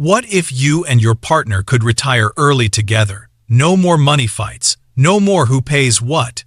What if you and your partner could retire early together? No more money fights, no more who pays what.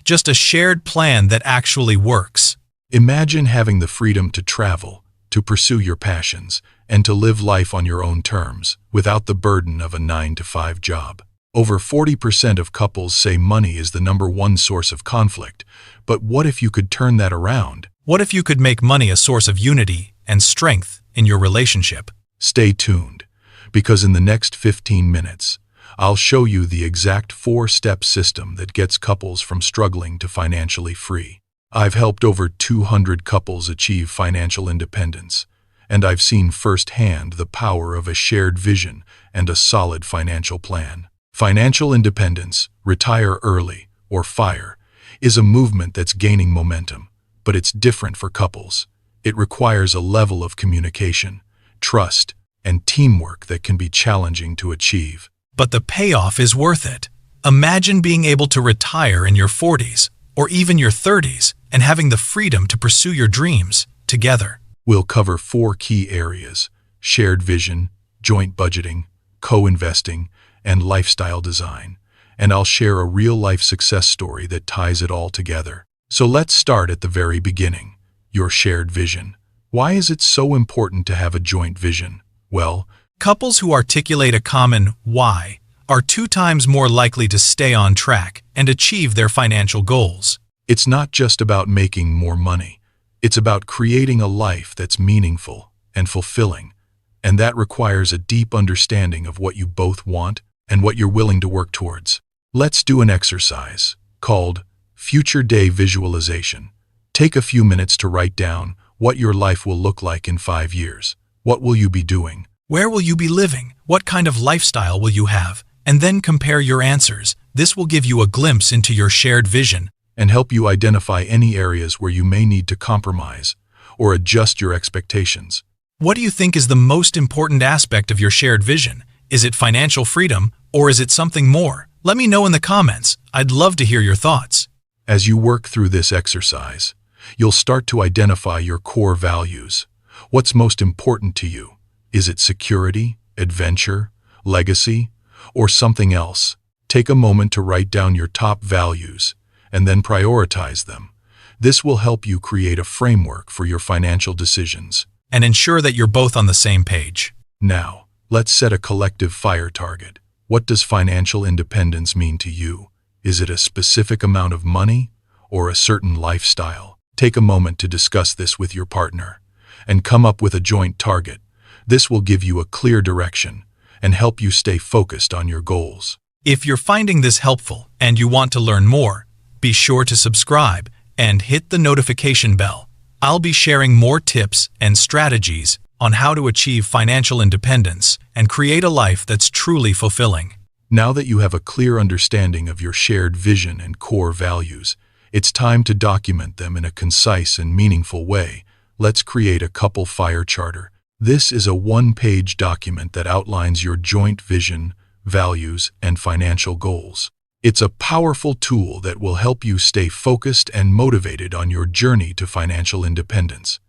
Just a shared plan that actually works. Imagine having the freedom to travel, to pursue your passions, and to live life on your own terms, without the burden of a 9-to-5 job. Over 40% of couples say money is the #1 source of conflict, but what if you could turn that around? What if you could make money a source of unity and strength in your relationship? Stay tuned, because in the next 15 minutes, I'll show you the exact 4-step system that gets couples from struggling to financially free. I've helped over 200 couples achieve financial independence, and I've seen firsthand the power of a shared vision and a solid financial plan. Financial independence, retire early, or FIRE, is a movement that's gaining momentum, but it's different for couples. It requires a level of communication, trust, and teamwork that can be challenging to achieve. But the payoff is worth it. Imagine being able to retire in your 40s, or even your 30s, and having the freedom to pursue your dreams together. We'll cover 4 key areas: shared vision, joint budgeting, co-investing, and lifestyle design. And I'll share a real-life success story that ties it all together. So let's start at the very beginning. Your shared vision. Why is it so important to have a joint vision? Well, couples who articulate a common why are 2 times more likely to stay on track and achieve their financial goals. it's not just about making more money. It's about creating a life that's meaningful and fulfilling. And that requires a deep understanding of what you both want and what you're willing to work towards. Let's do an exercise called Future Day Visualization. Take a few minutes to write down what your life will look like in 5 years. What will you be doing? Where will you be living? What kind of lifestyle will you have? And then compare your answers. This will give you a glimpse into your shared vision and help you identify any areas where you may need to compromise or adjust your expectations. What do you think is the most important aspect of your shared vision? Is it financial freedom, or is it something more? Let me know in the comments. I'd love to hear your thoughts. As you work through this exercise, you'll start to identify your core values. What's most important to you? Is it security, adventure, legacy, or something else? Take a moment to write down your top values and then prioritize them. This will help you create a framework for your financial decisions and ensure that you're both on the same page. Now, let's set a collective FIRE target. What does financial independence mean to you? Is it a specific amount of money or a certain lifestyle? Take a moment to discuss this with your partner and come up with a joint target. This will give you a clear direction and help you stay focused on your goals. If you're finding this helpful and you want to learn more, be sure to subscribe and hit the notification bell. I'll be sharing more tips and strategies on how to achieve financial independence and create a life that's truly fulfilling. Now that you have a clear understanding of your shared vision and core values, it's time to document them in a concise and meaningful way. Let's create a couple FIRE charter. This is a one-page document that outlines your joint vision, values, and financial goals. It's a powerful tool that will help you stay focused and motivated on your journey to financial independence.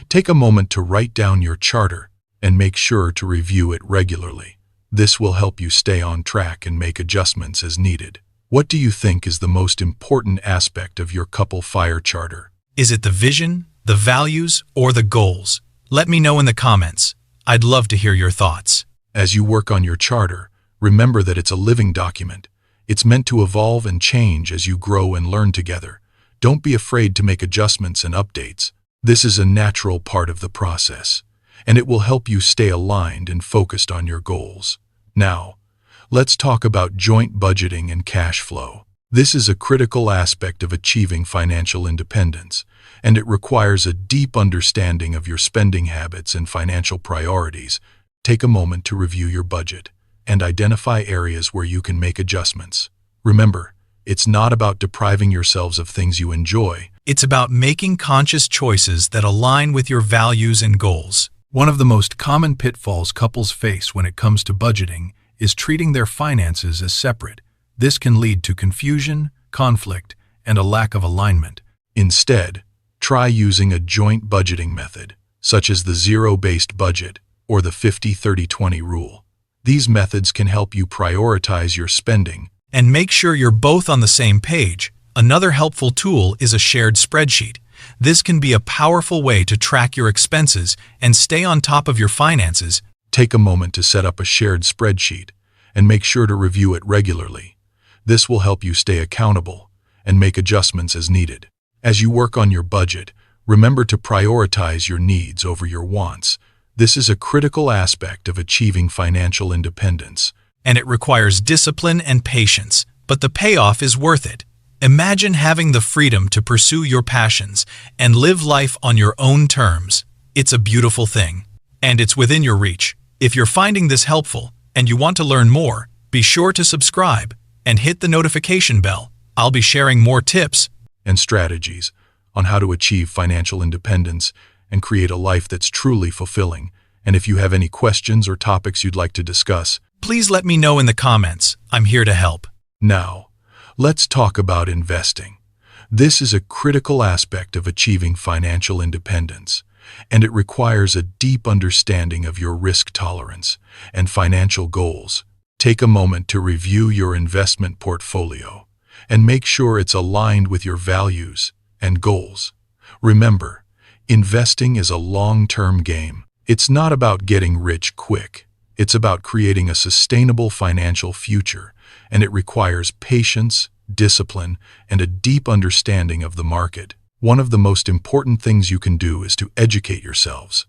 Take a moment to write down your charter and make sure to review it regularly. This will help you stay on track and make adjustments as needed. What do you think is the most important aspect of your couple FIRE charter? Is it the vision, the values, or the goals? Let me know in the comments. I'd love to hear your thoughts. As you work on your charter, remember that it's a living document. It's meant to evolve and change as you grow and learn together. Don't be afraid to make adjustments and updates. This is a natural part of the process, and it will help you stay aligned and focused on your goals. Now, let's talk about joint budgeting and cash flow. This is a critical aspect of achieving financial independence, and it requires a deep understanding of your spending habits and financial priorities. Take a moment to review your budget and identify areas where you can make adjustments. Remember, it's not about depriving yourselves of things you enjoy. It's about making conscious choices that align with your values and goals. One of the most common pitfalls couples face when it comes to budgeting is treating their finances as separate. This can lead to confusion, conflict, and a lack of alignment. Instead, try using a joint budgeting method, such as the zero-based budget, or the 50-30-20 rule. These methods can help you prioritize your spending and make sure you're both on the same page. Another helpful tool is a shared spreadsheet. This can be a powerful way to track your expenses and stay on top of your finances. Take a moment to set up a shared spreadsheet and make sure to review it regularly. This will help you stay accountable and make adjustments as needed. As you work on your budget, remember to prioritize your needs over your wants. This is a critical aspect of achieving financial independence. And it requires discipline and patience, but the payoff is worth it. Imagine having the freedom to pursue your passions and live life on your own terms. It's a beautiful thing, and it's within your reach. If you're finding this helpful and you want to learn more, be sure to subscribe and hit the notification bell. I'll be sharing more tips and strategies on how to achieve financial independence and create a life that's truly fulfilling. And if you have any questions or topics you'd like to discuss, please let me know in the comments. I'm here to help. Now, let's talk about investing. This is a critical aspect of achieving financial independence, and it requires a deep understanding of your risk tolerance and financial goals. Take a moment to review your investment portfolio and make sure it's aligned with your values and goals. Remember, investing is a long-term game. It's not about getting rich quick. It's about creating a sustainable financial future, and it requires patience, discipline, and a deep understanding of the market. One of the most important things you can do is to educate yourselves.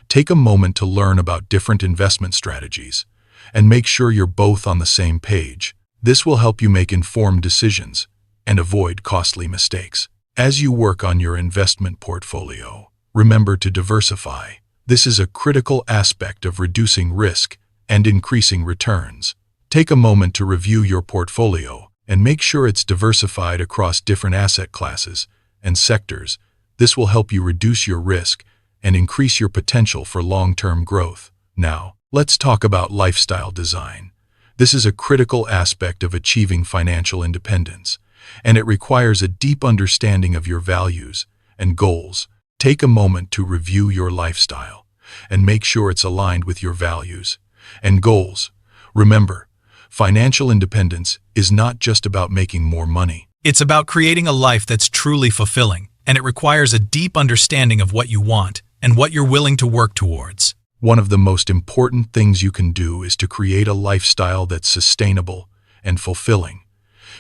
Take a moment to learn about different investment strategies, and make sure you're both on the same page. This will help you make informed decisions and avoid costly mistakes. As you work on your investment portfolio, remember to diversify. This is a critical aspect of reducing risk and increasing returns. Take a moment to review your portfolio and make sure it's diversified across different asset classes and sectors. This will help you reduce your risk and increase your potential for long-term growth. Now, let's talk about lifestyle design. This is a critical aspect of achieving financial independence, and it requires a deep understanding of your values and goals. Take a moment to review your lifestyle and make sure it's aligned with your values and goals. Remember, financial independence is not just about making more money. It's about creating a life that's truly fulfilling, and it requires a deep understanding of what you want and what you're willing to work towards. One of the most important things you can do is to create a lifestyle that's sustainable and fulfilling.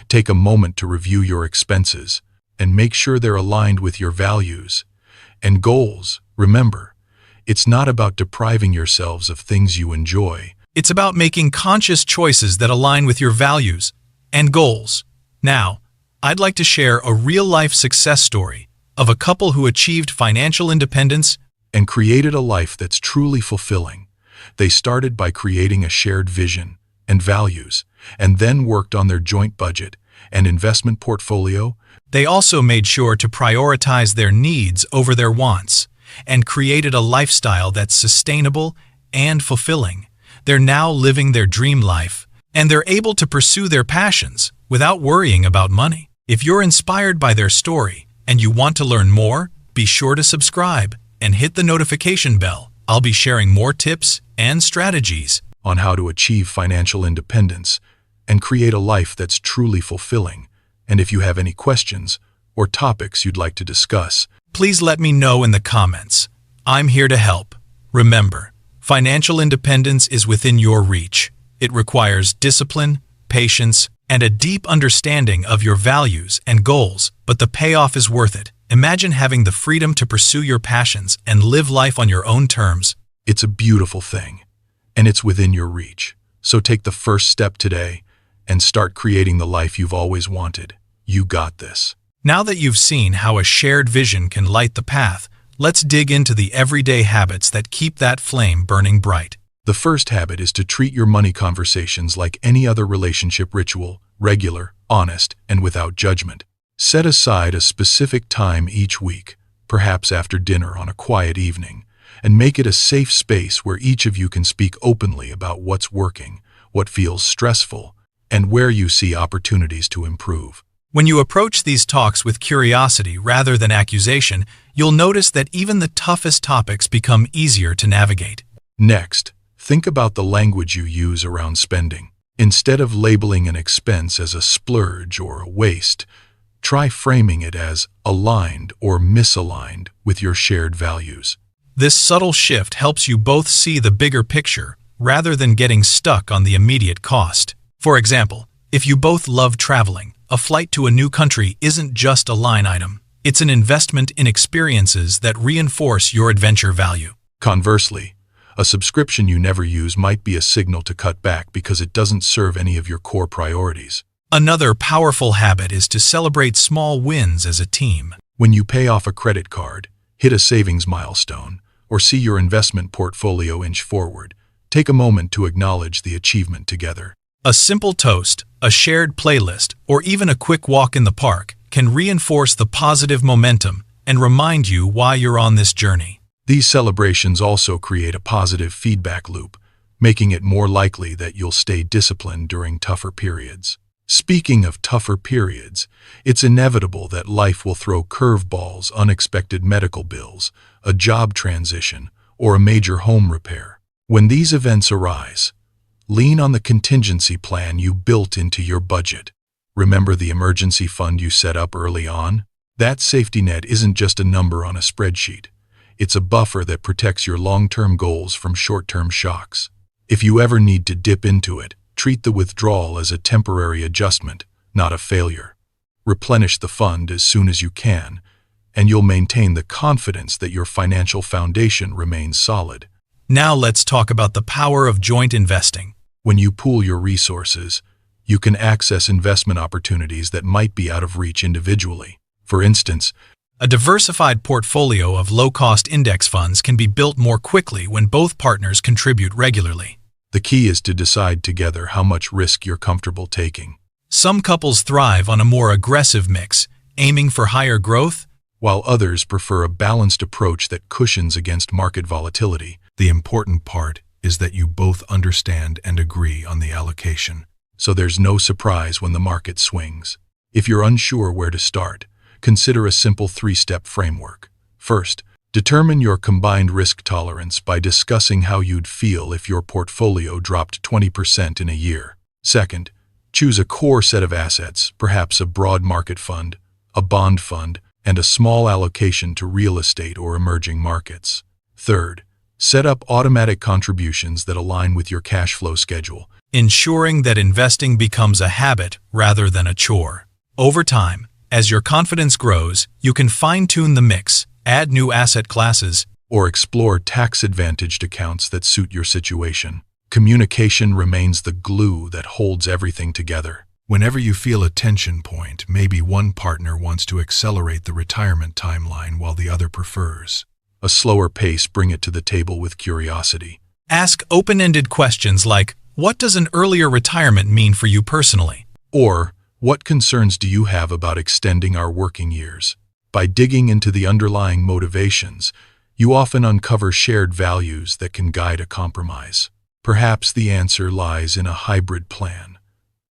Take a moment to review your expenses and make sure they're aligned with your values and goals. Remember, it's not about depriving yourselves of things you enjoy. It's about making conscious choices that align with your values and goals. Now, I'd like to share a real-life success story of a couple who achieved financial independence and created a life that's truly fulfilling. They started by creating a shared vision and values, and then worked on their joint budget and investment portfolio. They also made sure to prioritize their needs over their wants, and created a lifestyle that's sustainable and fulfilling. They're now living their dream life, and they're able to pursue their passions without worrying about money. If you're inspired by their story and you want to learn more, be sure to subscribe and hit the notification bell. I'll be sharing more tips and strategies on how to achieve financial independence and create a life that's truly fulfilling. And if you have any questions or topics you'd like to discuss, please let me know in the comments. I'm here to help. Remember, financial independence is within your reach. It requires discipline, patience, and a deep understanding of your values and goals, but the payoff is worth it. Imagine having the freedom to pursue your passions and live life on your own terms. It's a beautiful thing, and it's within your reach. So take the first step today and start creating the life you've always wanted. You got this. Now that you've seen how a shared vision can light the path, let's dig into the everyday habits that keep that flame burning bright. The first habit is to treat your money conversations like any other relationship ritual, regular, honest, and without judgment. Set aside a specific time each week, perhaps after dinner on a quiet evening, and make it a safe space where each of you can speak openly about what's working, what feels stressful, and where you see opportunities to improve. When you approach these talks with curiosity rather than accusation, you'll notice that even the toughest topics become easier to navigate. Next, think about the language you use around spending. Instead of labeling an expense as a splurge or a waste, try framing it as aligned or misaligned with your shared values. This subtle shift helps you both see the bigger picture rather than getting stuck on the immediate cost. For example, if you both love traveling, a flight to a new country isn't just a line item. It's an investment in experiences that reinforce your adventure value. Conversely, a subscription you never use might be a signal to cut back because it doesn't serve any of your core priorities. Another powerful habit is to celebrate small wins as a team. When you pay off a credit card, hit a savings milestone, or see your investment portfolio inch forward, take a moment to acknowledge the achievement together. A simple toast, a shared playlist, or even a quick walk in the park can reinforce the positive momentum and remind you why you're on this journey. These celebrations also create a positive feedback loop, making it more likely that you'll stay disciplined during tougher periods. Speaking of tougher periods, it's inevitable that life will throw curveballs, unexpected medical bills, a job transition, or a major home repair. When these events arise, lean on the contingency plan you built into your budget. Remember the emergency fund you set up early on? That safety net isn't just a number on a spreadsheet. It's a buffer that protects your long-term goals from short-term shocks. If you ever need to dip into it, treat the withdrawal as a temporary adjustment, not a failure. Replenish the fund as soon as you can, and you'll maintain the confidence that your financial foundation remains solid. Now let's talk about the power of joint investing. When you pool your resources, you can access investment opportunities that might be out of reach individually. For instance, a diversified portfolio of low-cost index funds can be built more quickly when both partners contribute regularly. The key is to decide together how much risk you're comfortable taking. Some couples thrive on a more aggressive mix, aiming for higher growth, while others prefer a balanced approach that cushions against market volatility. The important part is that you both understand and agree on the allocation, so there's no surprise when the market swings. If you're unsure where to start, consider a simple three-step framework. First, determine your combined risk tolerance by discussing how you'd feel if your portfolio dropped 20% in a year. Second, choose a core set of assets, perhaps a broad market fund, a bond fund, and a small allocation to real estate or emerging markets. Third, set up automatic contributions that align with your cash flow schedule, ensuring that investing becomes a habit rather than a chore. Over time, as your confidence grows, you can fine-tune the mix, add new asset classes, or explore tax-advantaged accounts that suit your situation. Communication remains the glue that holds everything together. Whenever you feel a tension point, maybe one partner wants to accelerate the retirement timeline while the other prefers a slower pace, bring it to the table with curiosity. Ask open-ended questions like, what does an earlier retirement mean for you personally? Or, what concerns do you have about extending our working years? By digging into the underlying motivations, you often uncover shared values that can guide a compromise. Perhaps the answer lies in a hybrid plan.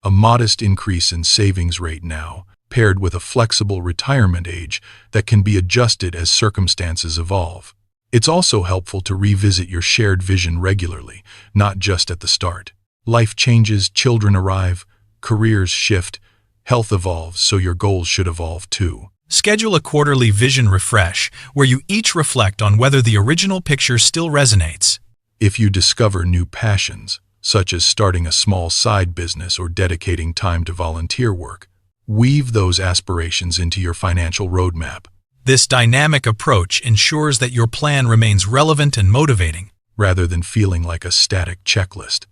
A modest increase in savings rate now, paired with a flexible retirement age that can be adjusted as circumstances evolve. It's also helpful to revisit your shared vision regularly, not just at the start. Life changes, children arrive, careers shift, health evolves, so your goals should evolve too. Schedule a quarterly vision refresh where you each reflect on whether the original picture still resonates. If you discover new passions, such as starting a small side business or dedicating time to volunteer work, weave those aspirations into your financial roadmap. This dynamic approach ensures that your plan remains relevant and motivating, rather than feeling like a static checklist.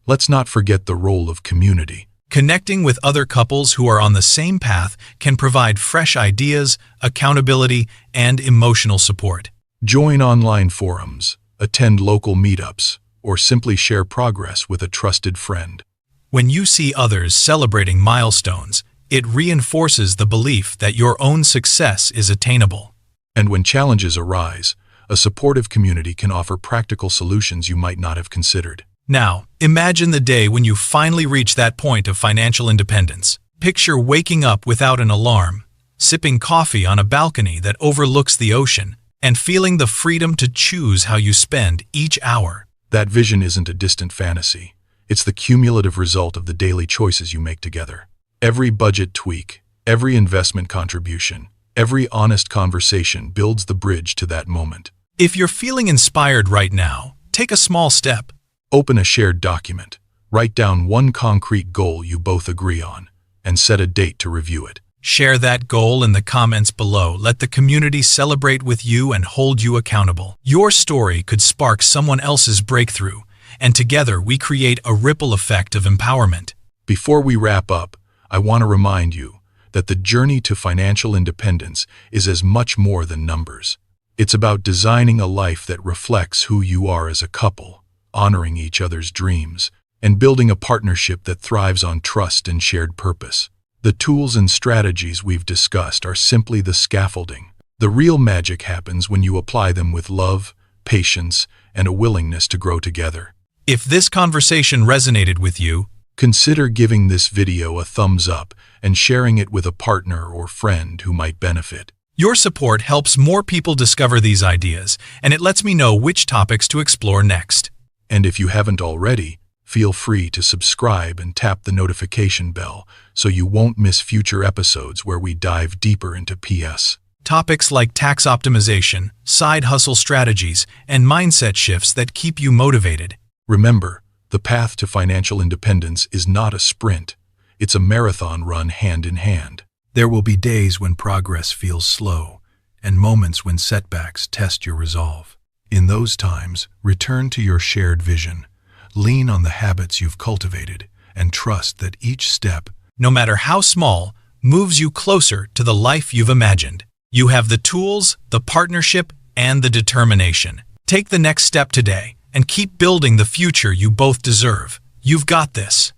Let's not forget the role of community. Connecting with other couples who are on the same path can provide fresh ideas, accountability, and emotional support. Join online forums, attend local meetups, or simply share progress with a trusted friend. When you see others celebrating milestones, it reinforces the belief that your own success is attainable. And when challenges arise, a supportive community can offer practical solutions you might not have considered. Now, imagine the day when you finally reach that point of financial independence. Picture waking up without an alarm, sipping coffee on a balcony that overlooks the ocean, and feeling the freedom to choose how you spend each hour. That vision isn't a distant fantasy. It's the cumulative result of the daily choices you make together. Every budget tweak, every investment contribution, every honest conversation builds the bridge to that moment. If you're feeling inspired right now, take a small step. Open a shared document. Write down one concrete goal you both agree on, and set a date to review it. Share that goal in the comments below. Let the community celebrate with you and hold you accountable. Your story could spark someone else's breakthrough, and together we create a ripple effect of empowerment. Before we wrap up, I want to remind you that the journey to financial independence is as much more than numbers. It's about designing a life that reflects who you are as a couple, honoring each other's dreams, and building a partnership that thrives on trust and shared purpose. The tools and strategies we've discussed are simply the scaffolding. The real magic happens when you apply them with love, patience, and a willingness to grow together. If this conversation resonated with you, consider giving this video a thumbs up and sharing it with a partner or friend who might benefit. Your support helps more people discover these ideas, and it lets me know which topics to explore next. And if you haven't already, feel free to subscribe and tap the notification bell so you won't miss future episodes where we dive deeper into PS. Topics like tax optimization, side hustle strategies, and mindset shifts that keep you motivated. Remember, the path to financial independence is not a sprint. It's a marathon run hand in hand. There will be days when progress feels slow, and moments when setbacks test your resolve. In those times, return to your shared vision. Lean on the habits you've cultivated, and trust that each step, no matter how small, moves you closer to the life you've imagined. You have the tools, the partnership, and the determination. Take the next step today and keep building the future you both deserve. You've got this.